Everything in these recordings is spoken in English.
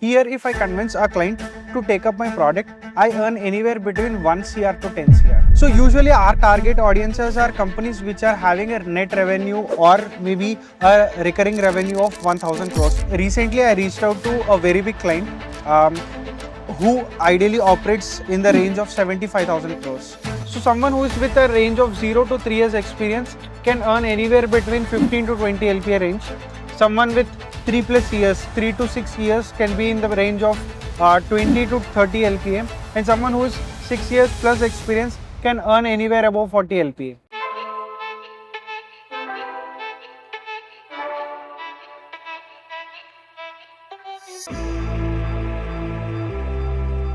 Here, if I convince a client to take up my product, I earn anywhere between 1 CR to 10 CR. So usually our target audiences are companies which are having a net revenue or maybe a recurring revenue of 1000 crores. Recently, I reached out to a very big client who ideally operates in the range of 75,000 crores. So someone who is with a range of 0 to 3 years experience can earn anywhere between 15 to 20 LPA range. Someone with 3 plus years, 3 to 6 years can be in the range of 20 to 30 LPA, and someone who is 6 years plus experience can earn anywhere above 40 LPA.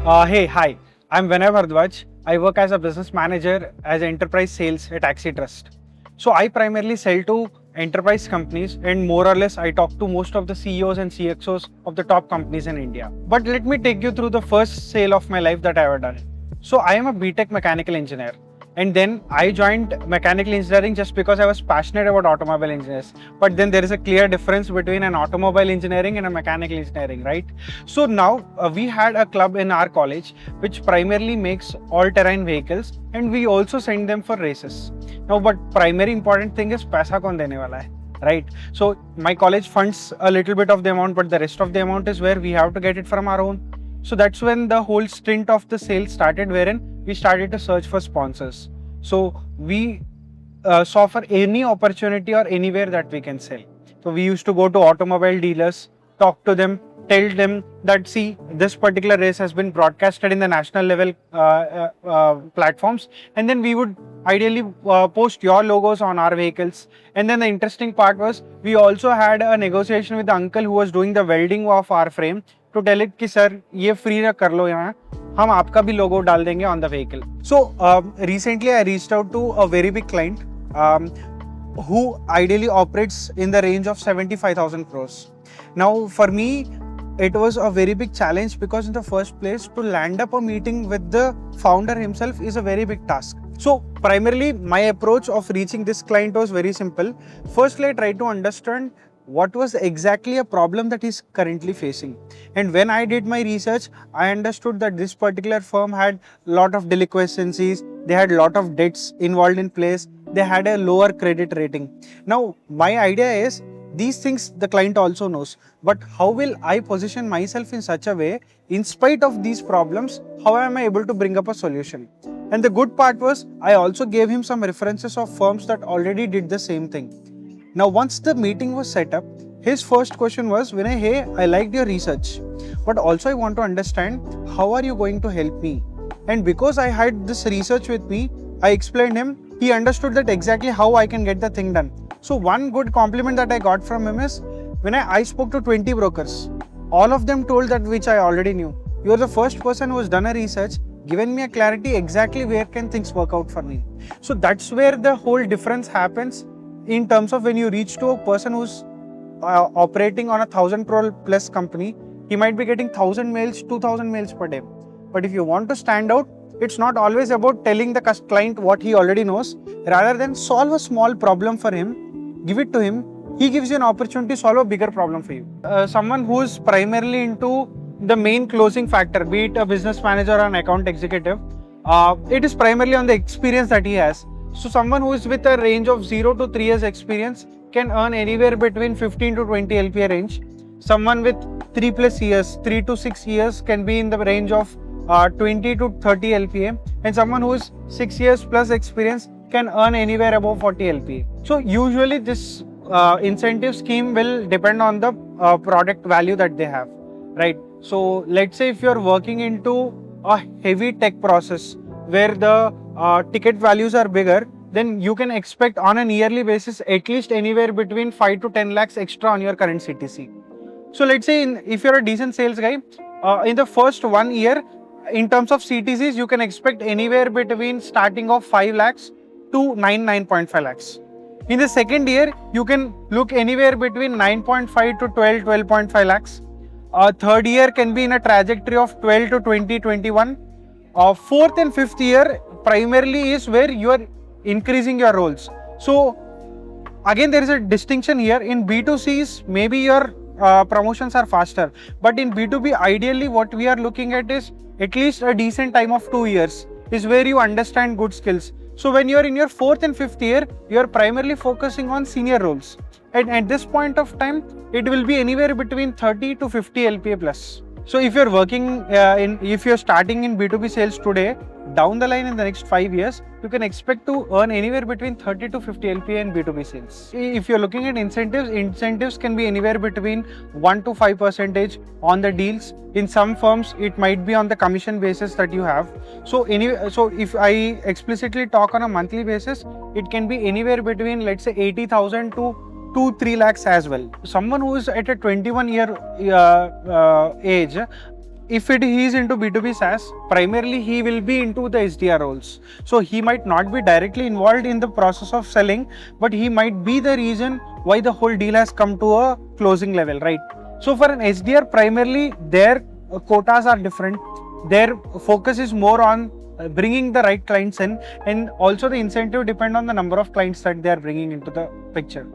Hi, I'm Vinay Bharadwaj. I work as a business manager as enterprise sales at AxieTrust. So I primarily sell to enterprise companies, and more or less I talk to most of the CEOs and CXOs of the top companies in India. But let me take you through the first sale of my life that I ever done. So I am a BTech mechanical engineer, and then I joined mechanical engineering just because I was passionate about automobile engineers. But then there is a clear difference between an automobile engineering and a mechanical engineering, right? So now we had a club in our college which primarily makes all-terrain vehicles, and we also send them for races. Now, but primary important thing is paisa kaun dene wala hai, right? So my college funds a little bit of the amount, but the rest of the amount is where we have to get it from our own. So that's when the whole stint of the sale started, wherein we started to search for sponsors. So we saw for any opportunity or anywhere that we can sell. So we used to go to automobile dealers, talk to them, tell them that, see, this particular race has been broadcasted in the national level platforms, and then we would ideally post your logos on our vehicles. And then the interesting part was we also had a negotiation with the uncle who was doing the welding of our frame to tell it कि sir ये free ना कर लो यहाँ, हम आपका भी logo डाल देंगे on the vehicle. So recently I reached out to a very big client who ideally operates in the range of 75,000 crores. Now for me, it was a very big challenge because in the first place, to land up a meeting with the founder himself is a very big task. So primarily my approach of reaching this client was very simple. Firstly, I tried to understand what was exactly a problem that he's currently facing. And when I did my research, I understood that this particular firm had a lot of delinquencies, they had a lot of debts involved in place, they had a lower credit rating. Now, my idea is, these things the client also knows, but how will I position myself in such a way, in spite of these problems, how am I able to bring up a solution? And the good part was, I also gave him some references of firms that already did the same thing. Now, once the meeting was set up, his first question was, Vinay, hey, I liked your research, but also I want to understand, how are you going to help me? And because I had this research with me, I explained him, he understood that exactly how I can get the thing done. So one good compliment that I got from him is, when I spoke to 20 brokers, all of them told that which I already knew. You are the first person who has done a research, given me a clarity exactly where can things work out for me. So that's where the whole difference happens in terms of when you reach to a person who's operating on 1,000 crore plus company. He might be getting 1,000 mails, 2,000 mails per day. But if you want to stand out, it's not always about telling the client what he already knows. Rather than solve a small problem for him, give it to him, he gives you an opportunity to solve a bigger problem for you. Someone who is primarily into the main closing factor, be it a business manager or an account executive, it is primarily on the experience that he has. So someone who is with a range of 0 to 3 years experience can earn anywhere between 15 to 20 LPA range. Someone with 3 plus years, 3 to 6 years can be in the range of 20 to 30 LPA, and someone who is 6 years plus experience can earn anywhere above 40 LPA. So usually this incentive scheme will depend on the product value that they have, right? So let's say if you're working into a heavy tech process where the ticket values are bigger, then you can expect on a yearly basis at least anywhere between 5 to 10 lakhs extra on your current CTC. So let's say if you're a decent sales guy, in the first 1 year, in terms of CTCs, you can expect anywhere between starting of 5 lakhs to 9.5 lakhs. In the second year, you can look anywhere between 9.5 to 12.5 lakhs. Third year can be in a trajectory of 12 to 20, 21. Fourth and fifth year primarily is where you are increasing your roles. So again, there is a distinction here. In B2Cs, maybe your promotions are faster. But in B2B, ideally what we are looking at is at least a decent time of 2 years is where you understand good skills. So when you are in your 4th and 5th year, you are primarily focusing on senior roles. And at this point of time, it will be anywhere between 30 to 50 LPA plus. So if you're working if you're starting in B2B sales today, down the line in the next 5 years, you can expect to earn anywhere between 30 to 50 LPA in B2B sales. If you're looking at incentives can be anywhere between 1 to 5% on the deals. In some firms, it might be on the commission basis that you have. So if I explicitly talk on a monthly basis, it can be anywhere between, let's say, 80,000 to 2-3 lakhs as well. Someone who is at a 21-year age, if he is into B2B SaaS, primarily he will be into the SDR roles. So he might not be directly involved in the process of selling, but he might be the reason why the whole deal has come to a closing level, right? So for an SDR, primarily their quotas are different. Their focus is more on bringing the right clients in, and also the incentive depend on the number of clients that they are bringing into the picture.